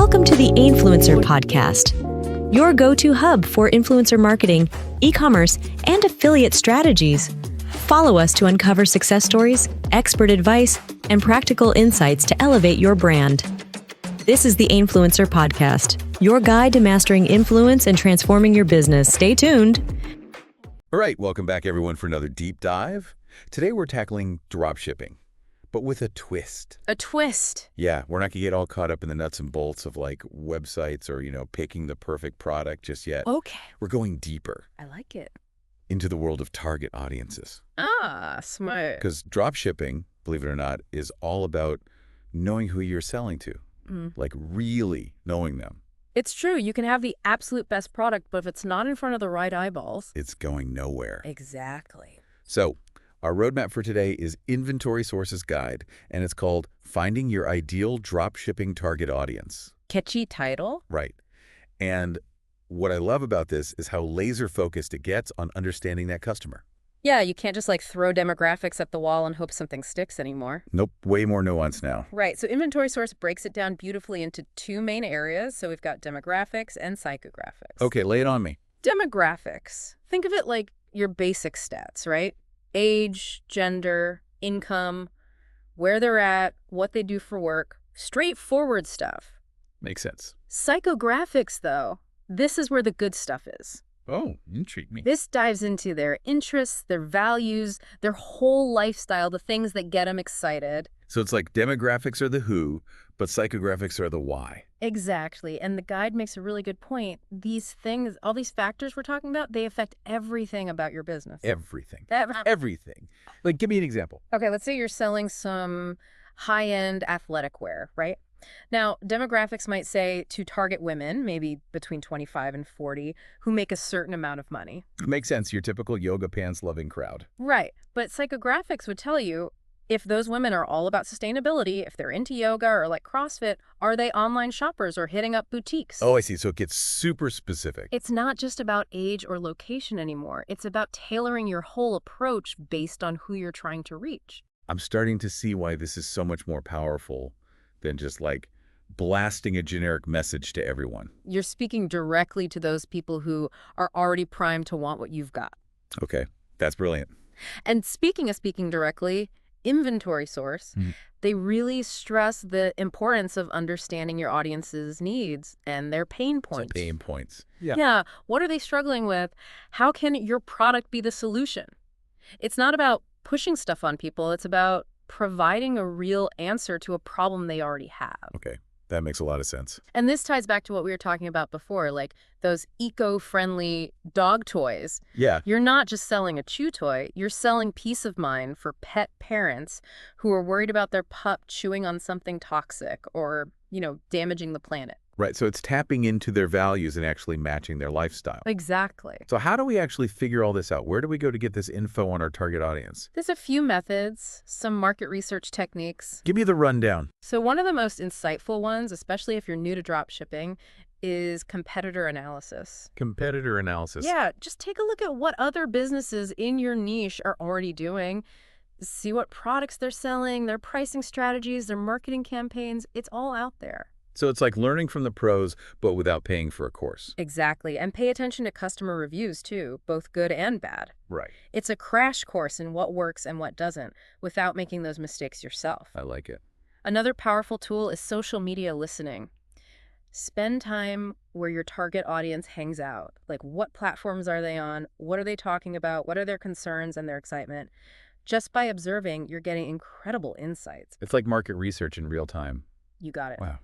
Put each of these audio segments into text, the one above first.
Welcome to the Ainfluencer Podcast, your go-to hub for influencer marketing, e-commerce, and affiliate strategies. Follow us to uncover success stories, expert advice, and practical insights to elevate your brand. This is the Ainfluencer Podcast, your guide to mastering influence and transforming your business. Stay tuned. All right, welcome back everyone for another deep dive. Today we're tackling dropshipping, but with a twist. A twist. Yeah, we're not going to get all caught up in the nuts and bolts of like websites or, picking the perfect product just yet. Okay. We're going deeper I like it. into the world of target audiences. Ah, smart. Because dropshipping, believe it or not, is all about knowing who you're selling to, like really knowing them. It's true. You can have the absolute best product, but if it's not in front of the right eyeballs. It's going nowhere. Exactly. So our roadmap for today is Inventory Sources Guide, and it's called Finding Your Ideal Dropshipping Target Audience. Catchy title. Right. And what I love about this is how laser-focused it gets on understanding that customer. Yeah, you can't just throw demographics at the wall and hope something sticks anymore. Nope, way more nuance now. Right. So Inventory Source breaks it down beautifully into two main areas. So we've got demographics and psychographics. Okay, lay it on me. Demographics. Think of it like your basic stats, right? Age, gender, income, where they're at, what they do for work. Straightforward stuff. Makes sense. Psychographics, though, this is where the good stuff is. Oh, intrigue me. This dives into their interests, their values, their whole lifestyle, the things that get them excited. So it's like demographics are the who, but psychographics are the why. Exactly. And the guide makes a really good point. These things, all these factors we're talking about, they affect everything about your business. Everything. Everything. Like, give me an example. Okay, let's say you're selling some high-end athletic wear, right? Now, demographics might say to target women, maybe between 25 and 40, who make a certain amount of money. Makes sense. Your typical yoga pants loving crowd. Right. But psychographics would tell you if those women are all about sustainability, if they're into yoga or like CrossFit, are they online shoppers or hitting up boutiques? Oh, I see. So it gets super specific. It's not just about age or location anymore. It's about tailoring your whole approach based on who you're trying to reach. I'm starting to see why this is so much more powerful than just like blasting a generic message to everyone. You're speaking directly to those people who are already primed to want what you've got. Okay, that's brilliant. And speaking directly, Inventory Source, they really stress the importance of understanding your audience's needs and their pain points. So pain points. Yeah. What are they struggling with? How can your product be the solution? It's not about pushing stuff on people. It's about providing a real answer to a problem they already have. Okay, that makes a lot of sense. And this ties back to what we were talking about before, like those eco-friendly dog toys. Yeah. You're not just selling a chew toy, you're selling peace of mind for pet parents who are worried about their pup chewing on something toxic or, damaging the planet. Right, so it's tapping into their values and actually matching their lifestyle. Exactly. So how do we actually figure all this out? Where do we go to get this info on our target audience? There's a few methods, some market research techniques. Give me the rundown. So one of the most insightful ones, especially if you're new to dropshipping, is competitor analysis. Competitor analysis. Yeah, just take a look at what other businesses in your niche are already doing. See what products they're selling, their pricing strategies, their marketing campaigns. It's all out there. So it's like learning from the pros, but without paying for a course. Exactly. And pay attention to customer reviews, too, both good and bad. Right. It's a crash course in what works and what doesn't, without making those mistakes yourself. I like it. Another powerful tool is social media listening. Spend time where your target audience hangs out. Like, what platforms are they on? What are they talking about? What are their concerns and their excitement? Just by observing, you're getting incredible insights. It's like market research in real time. You got it. Wow.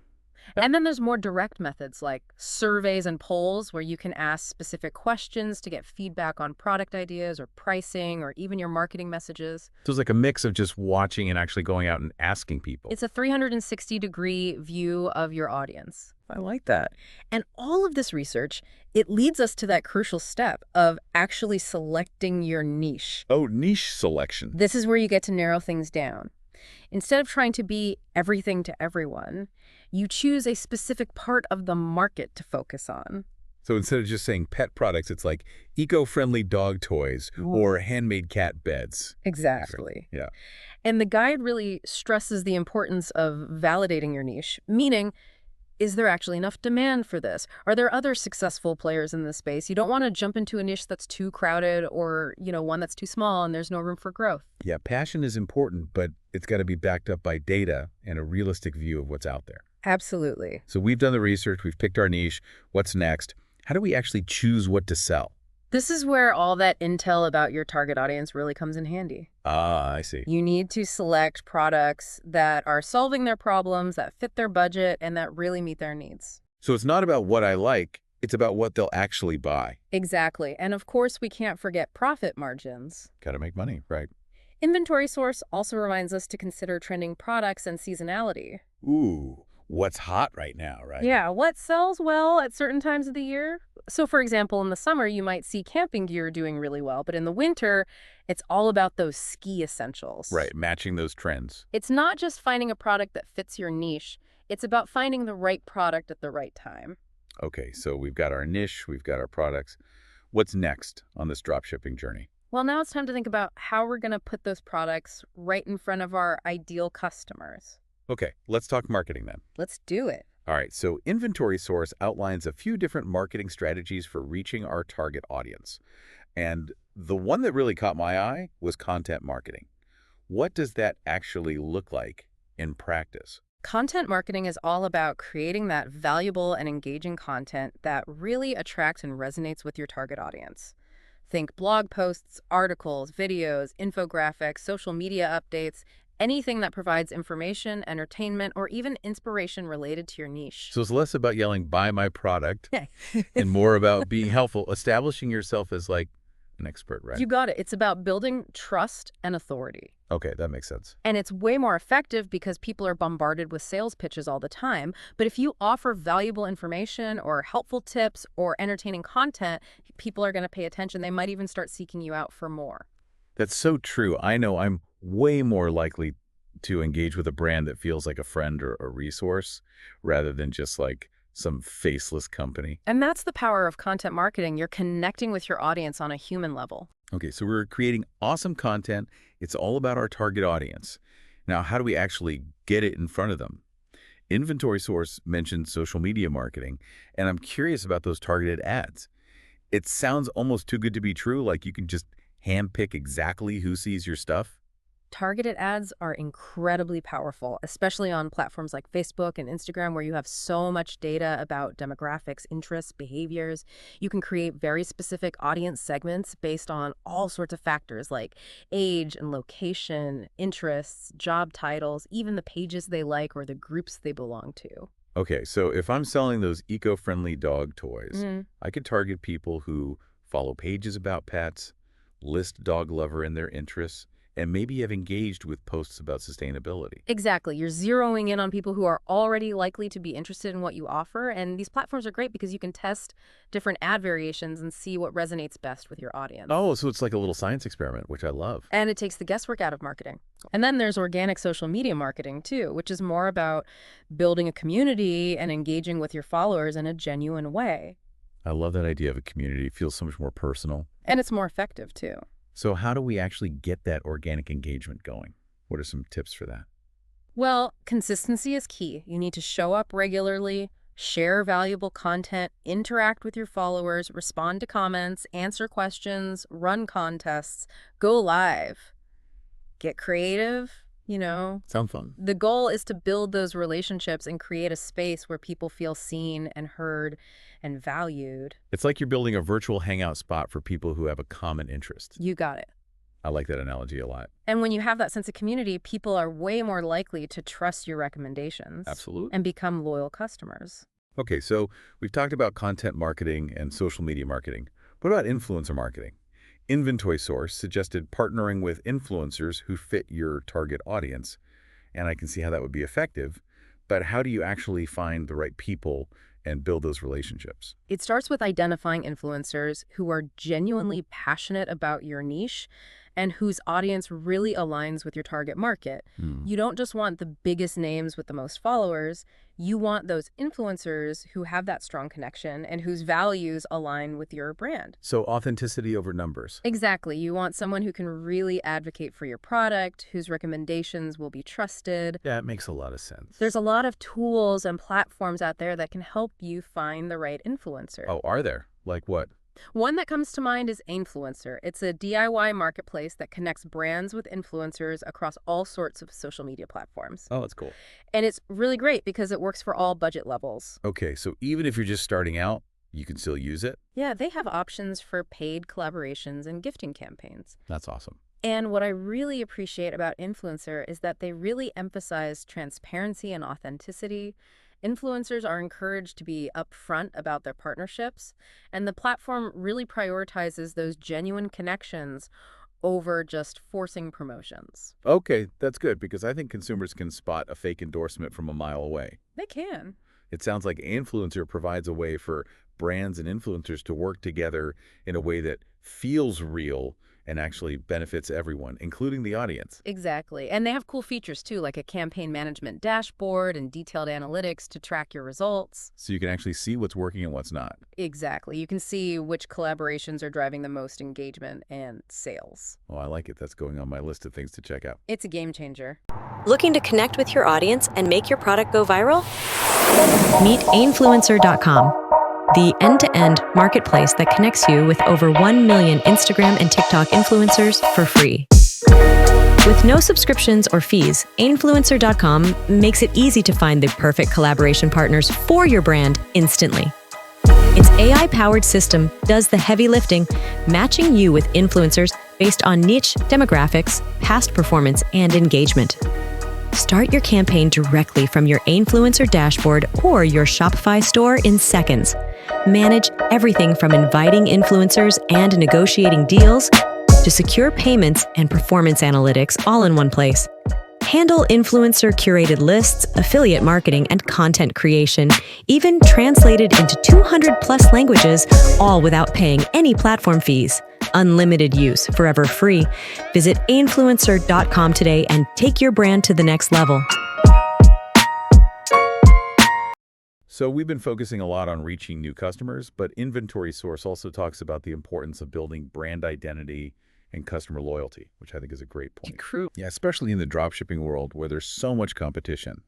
And then there's more direct methods like surveys and polls where you can ask specific questions to get feedback on product ideas or pricing or even your marketing messages. So it's like a mix of just watching and actually going out and asking people. It's a 360-degree view of your audience. I like that. And all of this research, it leads us to that crucial step of actually selecting your niche. Oh, niche selection. This is where you get to narrow things down. Instead of trying to be everything to everyone, you choose a specific part of the market to focus on. So instead of just saying pet products, it's like eco-friendly dog toys or handmade cat beds. Exactly. Yeah. And the guide really stresses the importance of validating your niche, meaning Is there actually enough demand for this? Are there other successful players in this space? You don't want to jump into a niche that's too crowded or, one that's too small and there's no room for growth. Yeah, passion is important, but it's got to be backed up by data and a realistic view of what's out there. Absolutely. So we've done the research, we've picked our niche. What's next? How do we actually choose what to sell? This is where all that intel about your target audience really comes in handy. Ah, I see. You need to select products that are solving their problems, that fit their budget, and that really meet their needs. So it's not about what I like, it's about what they'll actually buy. Exactly. And of course, we can't forget profit margins. Got to make money, right? Inventory Source also reminds us to consider trending products and seasonality. Ooh, what's hot right now, right? Yeah, what sells well at certain times of the year? So, for example, in the summer, you might see camping gear doing really well, but in the winter, it's all about those ski essentials. Right, matching those trends. It's not just finding a product that fits your niche. It's about finding the right product at the right time. Okay, so we've got our niche, we've got our products. What's next on this dropshipping journey? Well, now it's time to think about how we're going to put those products right in front of our ideal customers. Okay, let's talk marketing then. Let's do it. All right, so Inventory Source outlines a few different marketing strategies for reaching our target audience. And the one that really caught my eye was content marketing. What does that actually look like in practice? Content marketing is all about creating that valuable and engaging content that really attracts and resonates with your target audience. Think blog posts, articles, videos, infographics, social media updates, anything that provides information, entertainment, or even inspiration related to your niche. So it's less about yelling, buy my product, and more about being helpful, establishing yourself as like an expert, right? You got it. It's about building trust and authority. Okay, that makes sense. And it's way more effective because people are bombarded with sales pitches all the time. But if you offer valuable information or helpful tips or entertaining content, people are going to pay attention. They might even start seeking you out for more. That's so true. I know I'm way more likely to engage with a brand that feels like a friend or a resource rather than just like some faceless company. And that's the power of content marketing. You're connecting with your audience on a human level. Okay, so we're creating awesome content. It's all about our target audience. Now, how do we actually get it in front of them? Inventory Source mentioned social media marketing, and I'm curious about those targeted ads. It sounds almost too good to be true, like you can just handpick exactly who sees your stuff. Targeted ads are incredibly powerful, especially on platforms like Facebook and Instagram, where you have so much data about demographics, interests, behaviors. You can create very specific audience segments based on all sorts of factors like age and location, interests, job titles, even the pages they like or the groups they belong to. Okay, so if I'm selling those eco-friendly dog toys, I could target people who follow pages about pets, list dog lover in their interests, and maybe have engaged with posts about sustainability. Exactly. You're zeroing in on people who are already likely to be interested in what you offer. And these platforms are great because you can test different ad variations and see what resonates best with your audience. Oh, so it's like a little science experiment, which I love. And it takes the guesswork out of marketing. And then there's organic social media marketing too, which is more about building a community and engaging with your followers in a genuine way. I love that idea of a community. It feels so much more personal. And it's more effective too. So how do we actually get that organic engagement going? What are some tips for that? Well, consistency is key. You need to show up regularly, share valuable content, interact with your followers, respond to comments, answer questions, run contests, go live, get creative, Sound fun. The goal is to build those relationships and create a space where people feel seen and heard and valued. It's like you're building a virtual hangout spot for people who have a common interest. You got it. I like that analogy a lot. And when you have that sense of community, people are way more likely to trust your recommendations. Absolutely. And become loyal customers. Okay, so we've talked about content marketing and social media marketing. What about influencer marketing? Inventory Source suggested partnering with influencers who fit your target audience, and I can see how that would be effective, but how do you actually find the right people and build those relationships? It starts with identifying influencers who are genuinely passionate about your niche and whose audience really aligns with your target market. You don't just want the biggest names with the most followers. You want those influencers who have that strong connection and whose values align with your brand. So authenticity over numbers. Exactly. You want someone who can really advocate for your product, whose recommendations will be trusted. Yeah, it makes a lot of sense. There's a lot of tools and platforms out there that can help you find the right influencer. Oh, are there? Like what? One that comes to mind is Ainfluencer. It's a DIY marketplace that connects brands with influencers across all sorts of social media platforms. Oh, that's cool. And it's really great because it works for all budget levels. Okay, so even if you're just starting out, you can still use it? Yeah, they have options for paid collaborations and gifting campaigns. That's awesome. And what I really appreciate about Ainfluencer is that they really emphasize transparency and authenticity. Influencers are encouraged to be upfront about their partnerships, and the platform really prioritizes those genuine connections over just forcing promotions. Okay, that's good because I think consumers can spot a fake endorsement from a mile away. They can. It sounds like Ainfluencer provides a way for brands and influencers to work together in a way that feels real and actually benefits everyone, including the audience. Exactly. And they have cool features too, like a campaign management dashboard and detailed analytics to track your results. So you can actually see what's working and what's not. Exactly. You can see which collaborations are driving the most engagement and sales. Oh, I like it. That's going on my list of things to check out. It's a game changer. Looking to connect with your audience and make your product go viral? Meet Ainfluencer.com, the end-to-end marketplace that connects you with over 1 million Instagram and TikTok influencers for free. With no subscriptions or fees, Ainfluencer.com makes it easy to find the perfect collaboration partners for your brand instantly. Its AI-powered system does the heavy lifting, matching you with influencers based on niche demographics, past performance, and engagement. Start your campaign directly from your Ainfluencer dashboard or your Shopify store in seconds. Manage everything from inviting influencers and negotiating deals to secure payments and performance analytics all in one place. Handle influencer-curated lists, affiliate marketing, and content creation, even translated into 200+ languages, all without paying any platform fees. Unlimited use, forever free. Visit Ainfluencer.com today and take your brand to the next level. So we've been focusing a lot on reaching new customers, but Inventory Source also talks about the importance of building brand identity and customer loyalty, which I think is a great point. True. Yeah, especially in the dropshipping world where there's so much competition.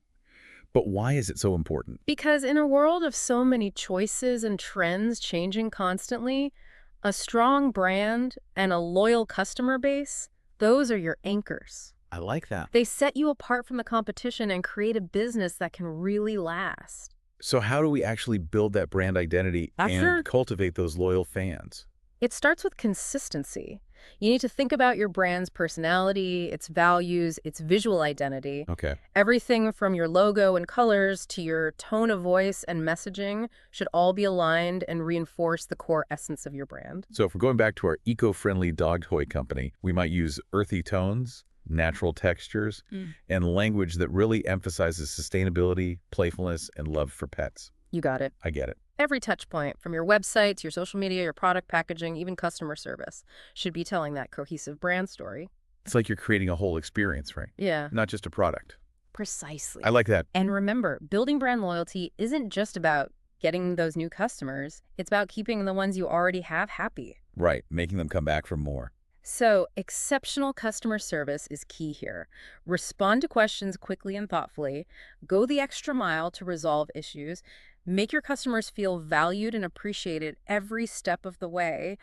But why is it so important? Because in a world of so many choices and trends changing constantly, a strong brand and a loyal customer base, those are your anchors. I like that. They set you apart from the competition and create a business that can really last. So how do we actually build that brand identity and cultivate those loyal fans? It starts with consistency. You need to think about your brand's personality, its values, its visual identity. Okay. Everything from your logo and colors to your tone of voice and messaging should all be aligned and reinforce the core essence of your brand. So if we're going back to our eco-friendly dog toy company, we might use earthy tones, natural textures, and language that really emphasizes sustainability, playfulness, and love for pets. You got it. I get it. Every touch point, from your website to your social media, your product packaging, even customer service, should be telling that cohesive brand story. It's like you're creating a whole experience, right? Yeah. Not just a product. Precisely. I like that. And remember, building brand loyalty isn't just about getting those new customers. It's about keeping the ones you already have happy. Right. Making them come back for more. So, exceptional customer service is key here. Respond to questions quickly and thoughtfully. Go the extra mile to resolve issues. Make your customers feel valued and appreciated every step of the way.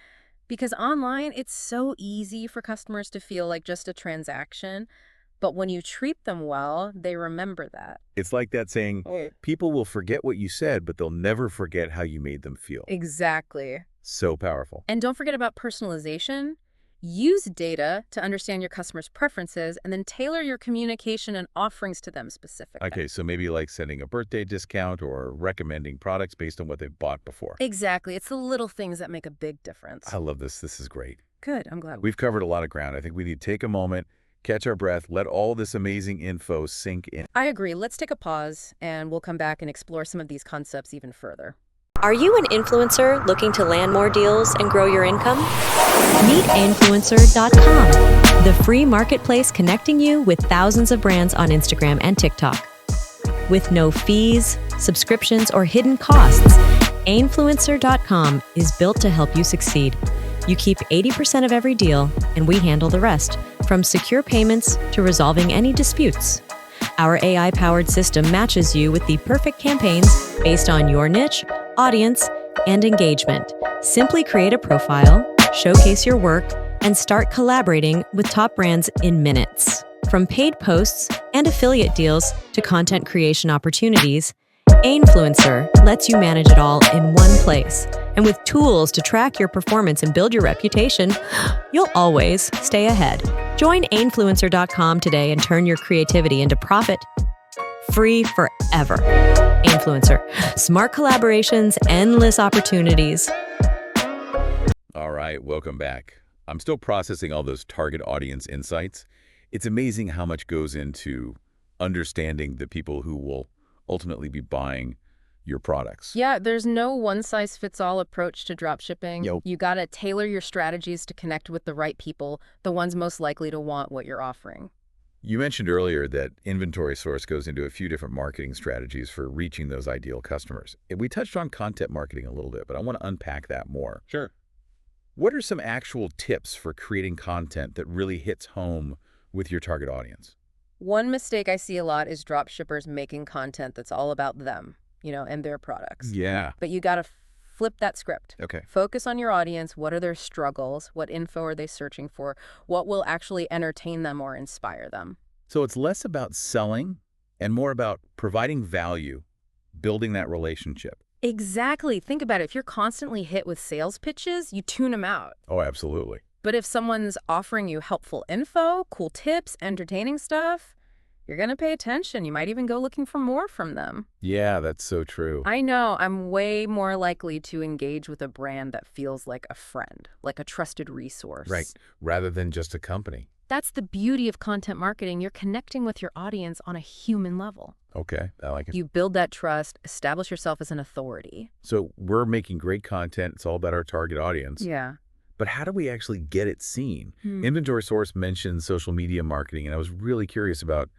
Because online, it's so easy for customers to feel like just a transaction. But when you treat them well, they remember that. It's like that saying, people will forget what you said, but they'll never forget how you made them feel. Exactly. So powerful. And don't forget about personalization. Use data to understand your customers' preferences and then tailor your communication and offerings to them specifically. Okay, so maybe like sending a birthday discount or recommending products based on what they've bought before. Exactly. It's the little things that make a big difference. I love this. This is great. Good. I'm glad. We've covered a lot of ground. I think we need to take a moment, catch our breath, let all this amazing info sink in. I agree. Let's take a pause and we'll come back and explore some of these concepts even further. Are you an influencer looking to land more deals and grow your income? Meet Ainfluencer.com, the free marketplace connecting you with thousands of brands on Instagram and TikTok. With no fees, subscriptions, or hidden costs, Ainfluencer.com is built to help you succeed. You keep 80% of every deal, and we handle the rest, from secure payments to resolving any disputes. Our AI-powered system matches you with the perfect campaigns based on your niche, audience, and engagement. Simply create a profile, showcase your work, and start collaborating with top brands in minutes. From paid posts and affiliate deals to content creation opportunities, Ainfluencer lets you manage it all in one place. And with tools to track your performance and build your reputation, you'll always stay ahead. Join Ainfluencer.com today and turn your creativity into profit. Free forever. Ainfluencer. Smart collaborations, endless opportunities. All right, welcome back. I'm still processing all those target audience insights. It's amazing how much goes into understanding the people who will ultimately be buying your products. Yeah, there's no one-size-fits-all approach to dropshipping. Yep. You got to tailor your strategies to connect with the right people, the ones most likely to want what you're offering. You mentioned earlier that inventory source goes into a few different marketing strategies for reaching those ideal customers. We touched on content marketing a little bit, but I want to unpack that more. Sure. What are some actual tips for creating content that really hits home with your target audience? One mistake I see a lot is dropshippers making content that's all about them, and their products. Yeah. But you got to flip that script. Okay. Focus on your audience. What are their struggles? What info are they searching for? What will actually entertain them or inspire them? So it's less about selling and more about providing value, building that relationship. Exactly. Think about it. If you're constantly hit with sales pitches, you tune them out. Oh, absolutely. But if someone's offering you helpful info, cool tips, entertaining stuff, you're going to pay attention. You might even go looking for more from them. Yeah, that's so true. I know. I'm way more likely to engage with a brand that feels like a friend, like a trusted resource. Right. Rather than just a company. That's the beauty of content marketing. You're connecting with your audience on a human level. Okay, I like it. You build that trust, establish yourself as an authority. So we're making great content. It's all about our target audience. Yeah. But how do we actually get it seen? Inventory Source mentioned social media marketing, and I was really curious about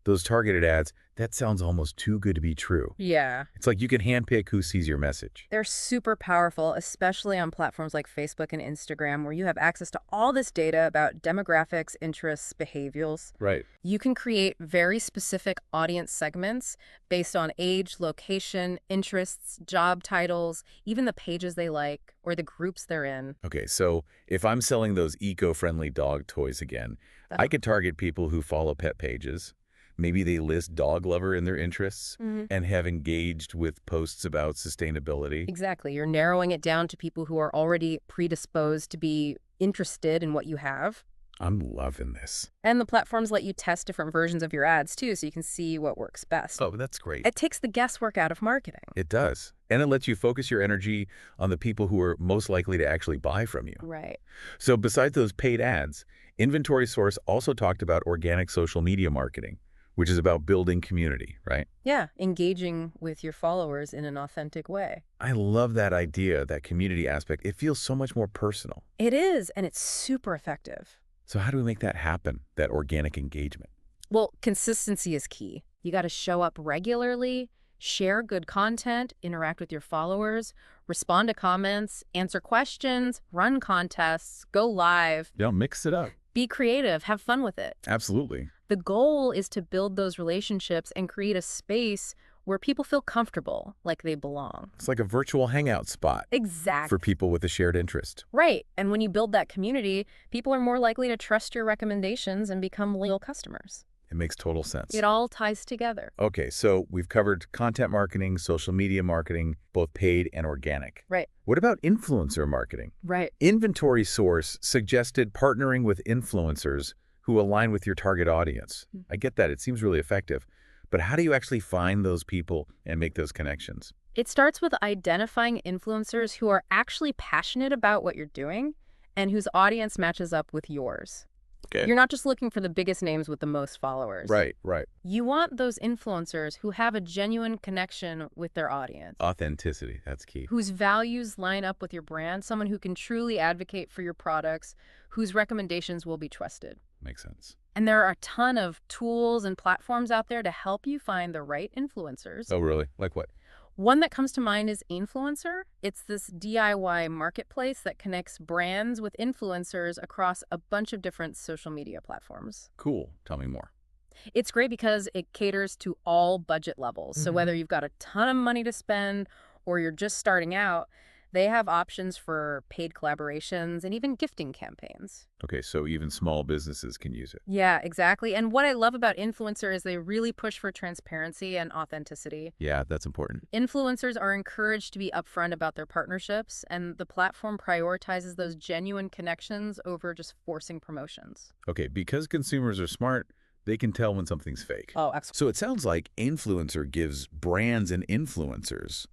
those targeted ads. That sounds almost too good to be true. Yeah. It's like you can handpick who sees your message. They're super powerful, especially on platforms like Facebook and Instagram, where you have access to all this data about demographics, interests, behaviors. Right. You can create very specific audience segments based on age, location, interests, job titles, even the pages they like or the groups they're in. Okay, so if I'm selling those eco-friendly dog toys again, I could target people who follow pet pages. Maybe they list dog lover in their interests and have engaged with posts about sustainability. Exactly. You're narrowing it down to people who are already predisposed to be interested in what you have. I'm loving this. And the platforms let you test different versions of your ads, too, so you can see what works best. Oh, that's great. It takes the guesswork out of marketing. It does. And it lets you focus your energy on the people who are most likely to actually buy from you. Right. So besides those paid ads, Inventory Source also talked about organic social media marketing, which is about building community, right? Yeah, engaging with your followers in an authentic way. I love that idea, that community aspect. It feels so much more personal. It is, and it's super effective. So how do we make that happen, that organic engagement? Well, consistency is key. You got to show up regularly, share good content, interact with your followers, respond to comments, answer questions, run contests, go live. Yeah, mix it up. Be creative, have fun with it. Absolutely. The goal is to build those relationships and create a space where people feel comfortable, like they belong. It's like a virtual hangout spot Exactly. for people with a shared interest. Right. And when you build that community, people are more likely to trust your recommendations and become loyal customers. It makes total sense. It all ties together. Okay, so we've covered content marketing, social media marketing, both paid and organic. Right. What about influencer marketing? Right. Inventory Source suggested partnering with influencers who align with your target audience. I get that. It seems really effective. But how do you actually find those people and make those connections? It starts with identifying influencers who are actually passionate about what you're doing and whose audience matches up with yours. Okay. You're not just looking for the biggest names with the most followers. Right. You want those influencers who have a genuine connection with their audience, Authenticity, that's key. whose values line up with your brand, someone who can truly advocate for your products, whose recommendations will be trusted. Makes sense. And there are a ton of tools and platforms out there to help you find the right influencers. Oh, really? Like what? One that comes to mind is Ainfluencer. It's this DIY marketplace that connects brands with influencers across a bunch of different social media platforms. Cool. Tell me more. It's great because it caters to all budget levels. So whether you've got a ton of money to spend or you're just starting out, they have options for paid collaborations and even gifting campaigns. Okay, so even small businesses can use it. Yeah, exactly. And what I love about Influencer is they really push for transparency and authenticity. Yeah, that's important. Influencers are encouraged to be upfront about their partnerships, and the platform prioritizes those genuine connections over just forcing promotions. Okay, because consumers are smart, they can tell when something's fake. Oh, excellent. So it sounds like Ainfluencer gives brands and influencers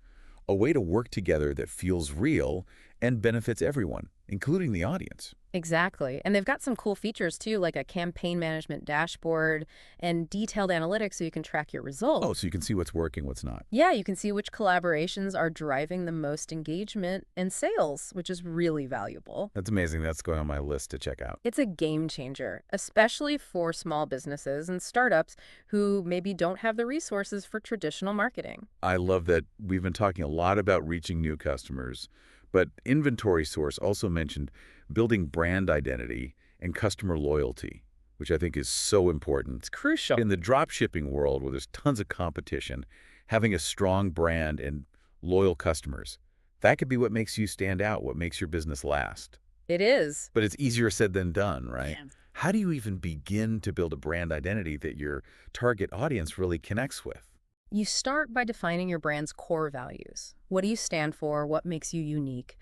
a way to work together that feels real and benefits everyone, including the audience. Exactly. And they've got some cool features too, like a campaign management dashboard and detailed analytics so you can track your results. Oh, so you can see what's working, what's not. Yeah, you can see which collaborations are driving the most engagement and sales, which is really valuable. That's amazing. That's going on my list to check out. It's a game changer, especially for small businesses and startups who maybe don't have the resources for traditional marketing. I love that we've been talking a lot about reaching new customers, but Inventory Source also mentioned building brand identity and customer loyalty, which I think is so important. It's crucial. In the dropshipping world, where there's tons of competition, having a strong brand and loyal customers, that could be what makes you stand out, what makes your business last. It is. But it's easier said than done, right? Yeah. How do you even begin to build a brand identity that your target audience really connects with? You start by defining your brand's core values. What do you stand for? What makes you unique?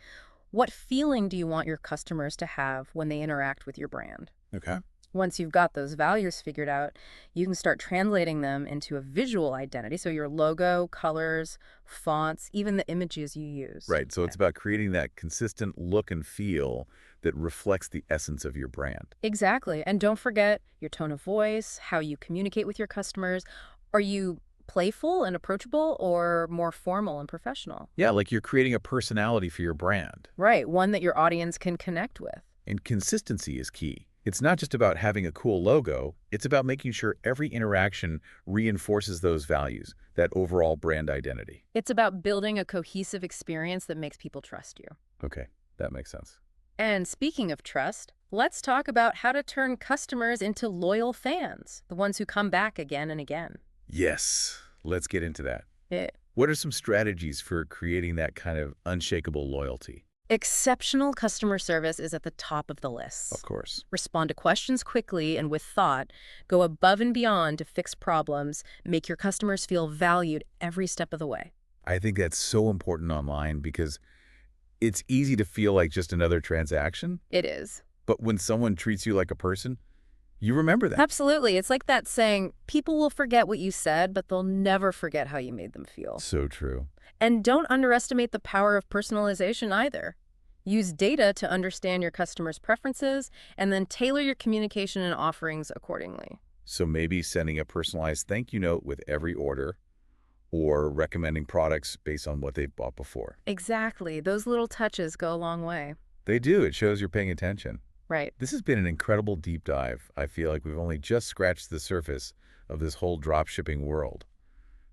What feeling do you want your customers to have when they interact with your brand? Okay. Once you've got those values figured out, you can start translating them into a visual identity. So your logo, colors, fonts, even the images you use. Right. So it's about creating that consistent look and feel that reflects the essence of your brand. Exactly. And don't forget your tone of voice, how you communicate with your customers. Are you playful and approachable or more formal and professional? Yeah, like you're creating a personality for your brand. Right. One that your audience can connect with. And consistency is key. It's not just about having a cool logo, it's about making sure every interaction reinforces those values, that overall brand identity. It's about building a cohesive experience that makes people trust you. Okay, that makes sense. And speaking of trust, let's talk about how to turn customers into loyal fans, the ones who come back again and again. Yes, let's get into that. What are some strategies for creating that kind of unshakable loyalty? Exceptional customer service is at the top of the list. Of course. Respond to questions quickly and with thought. Go above and beyond to fix problems. Make your customers feel valued every step of the way. I think that's so important online because it's easy to feel like just another transaction. It is. But when someone treats you like a person, you remember that. Absolutely. It's like that saying, people will forget what you said, but they'll never forget how you made them feel. So true. And don't underestimate the power of personalization either. Use data to understand your customers' preferences and then tailor your communication and offerings accordingly. So maybe sending a personalized thank you note with every order or recommending products based on what they've bought before. Exactly. Those little touches go a long way. They do. It shows you're paying attention. Right. This has been an incredible deep dive. I feel like we've only just scratched the surface of this whole dropshipping world.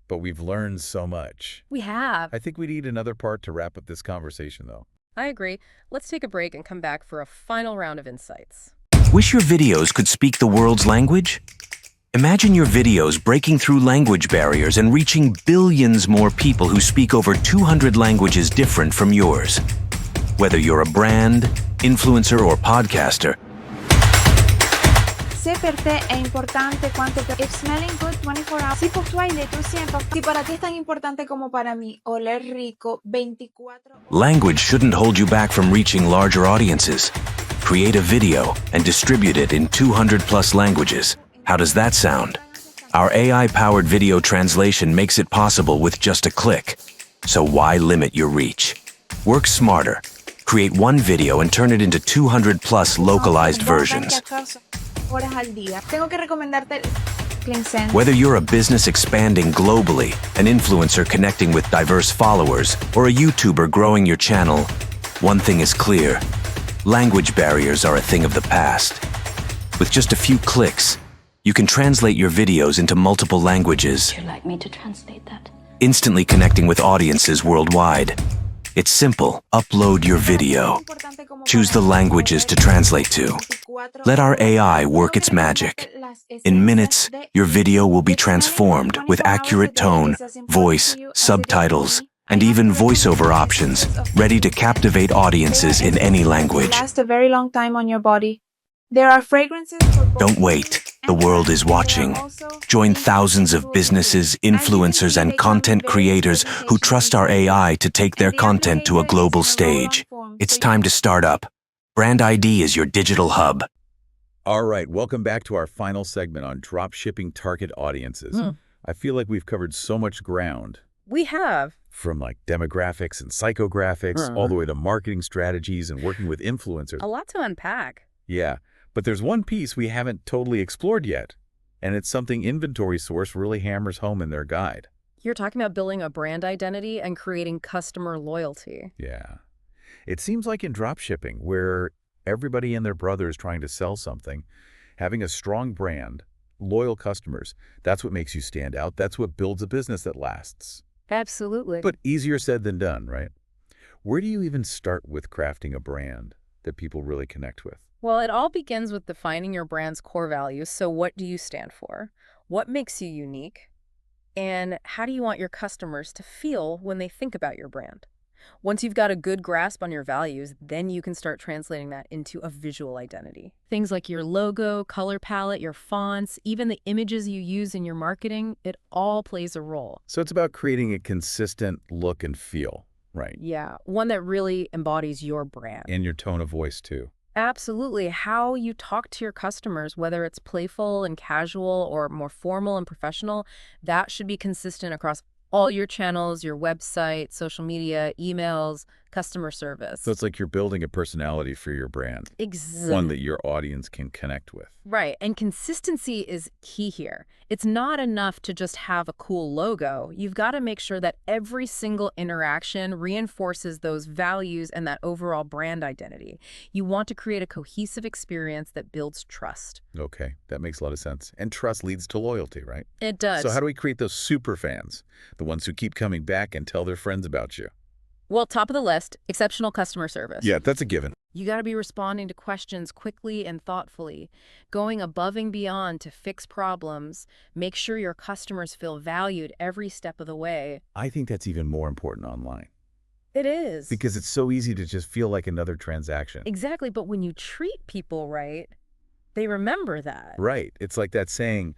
But we've learned so much. We have. I think we need another part to wrap up this conversation, though. I agree. Let's take a break and come back for a final round of insights. Wish your videos could speak the world's language? Imagine your videos breaking through language barriers and reaching billions more people who speak over 200 languages different from yours. Whether you're a brand, influencer, or podcaster, C'est per te è importante quanto per... It's smelling good 24 hours. Si pour toi il est aussi important. Si para ti es tan importante como para mí, oler rico 24 horas. language shouldn't hold you back from reaching larger audiences. Create a video and distribute it in 200+ languages. How does that sound? Our AI-powered video translation makes it possible with just a click. So why limit your reach? Work smarter. Create one video and turn it into 200+ localized versions. horas al día. Tengo que recomendarte Cleansen. Whether you're a business expanding globally, an influencer connecting with diverse followers, or a YouTuber growing your channel, one thing is clear. Language barriers are a thing of the past. With just a few clicks, you can translate your videos into multiple languages, Would you like me to translate that? instantly connecting with audiences worldwide. It's simple. Upload your video. Choose the languages to translate to. Let our AI work its magic. In minutes, your video will be transformed with accurate tone, voice, subtitles, and even voiceover options, ready to captivate audiences in any language. Last a very long time on your body. There are fragrances for both. Don't wait. The world is watching. Join thousands of businesses, influencers, and content creators who trust our AI to take their content to a global stage. It's time to start up. Brand ID is your digital hub. All right, welcome back to our final segment on dropshipping target audiences. I feel like we've covered so much ground. We have. From like demographics and psychographics, all the way to marketing strategies and working with influencers. A lot to unpack. Yeah, but there's one piece we haven't totally explored yet, and it's something Inventory Source really hammers home in their guide. You're talking about building a brand identity and creating customer loyalty. Yeah. It seems like in dropshipping, where everybody and their brother is trying to sell something, having a strong brand, loyal customers, that's what makes you stand out. That's what builds a business that lasts. Absolutely. But easier said than done, right? Where do you even start with crafting a brand that people really connect with? Well, it all begins with defining your brand's core values. So what do you stand for? What makes you unique? And how do you want your customers to feel when they think about your brand? Once you've got a good grasp on your values, then you can start translating that into a visual identity. Things like your logo, color palette, your fonts, even the images you use in your marketing, it all plays a role. So it's about creating a consistent look and feel, right? Yeah, one that really embodies your brand. And your tone of voice, too. Absolutely. How you talk to your customers, whether it's playful and casual or more formal and professional, that should be consistent across all your channels, your website, social media, emails, customer service. So it's like you're building a personality for your brand. Exactly. One that your audience can connect with. Right. And consistency is key here. It's not enough to just have a cool logo. You've got to make sure that every single interaction reinforces those values and that overall brand identity. You want to create a cohesive experience that builds trust. Okay, that makes a lot of sense. And trust leads to loyalty, right? It does. So how do we create those super fans? The ones who keep coming back and tell their friends about you? Well, top of the list, exceptional customer service. Yeah, that's a given. You got to be responding to questions quickly and thoughtfully, going above and beyond to fix problems, make sure your customers feel valued every step of the way. I think that's even more important online. It is. Because it's so easy to just feel like another transaction. Exactly, but when you treat people right, they remember that. Right. It's like that saying,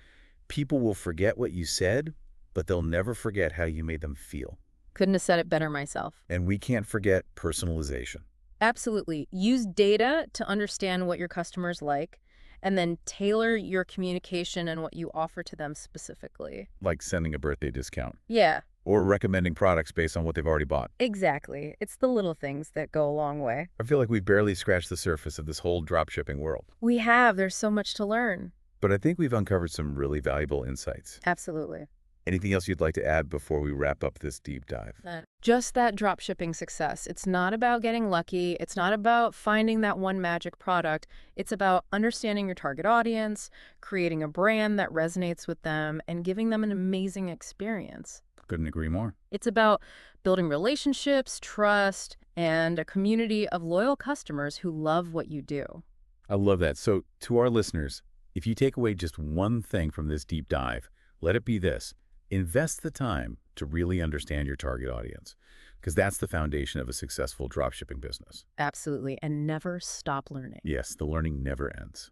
people will forget what you said, but they'll never forget how you made them feel. Couldn't have said it better myself. And we can't forget personalization. Absolutely. Use data to understand what your customers like, and then tailor your communication and what you offer to them specifically. Like sending a birthday discount. Yeah. Or recommending products based on what they've already bought. Exactly. It's the little things that go a long way. I feel like we've barely scratched the surface of this whole dropshipping world. We have. There's so much to learn. But I think we've uncovered some really valuable insights. Absolutely. Anything else you'd like to add before we wrap up this deep dive? Just that dropshipping success. It's not about getting lucky. It's not about finding that one magic product. It's about understanding your target audience, creating a brand that resonates with them, and giving them an amazing experience. Couldn't agree more. It's about building relationships, trust, and a community of loyal customers who love what you do. I love that. So to our listeners, if you take away just one thing from this deep dive, let it be this. Invest the time to really understand your target audience, because that's the foundation of a successful dropshipping business. Absolutely. And never stop learning. Yes, the learning never ends.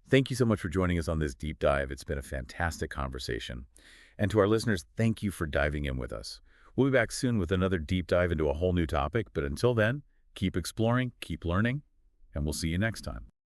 Thank you so much for joining us on this deep dive. It's been a fantastic conversation. And to our listeners, thank you for diving in with us. We'll be back soon with another deep dive into a whole new topic. But until then, keep exploring, keep learning, and we'll see you next time.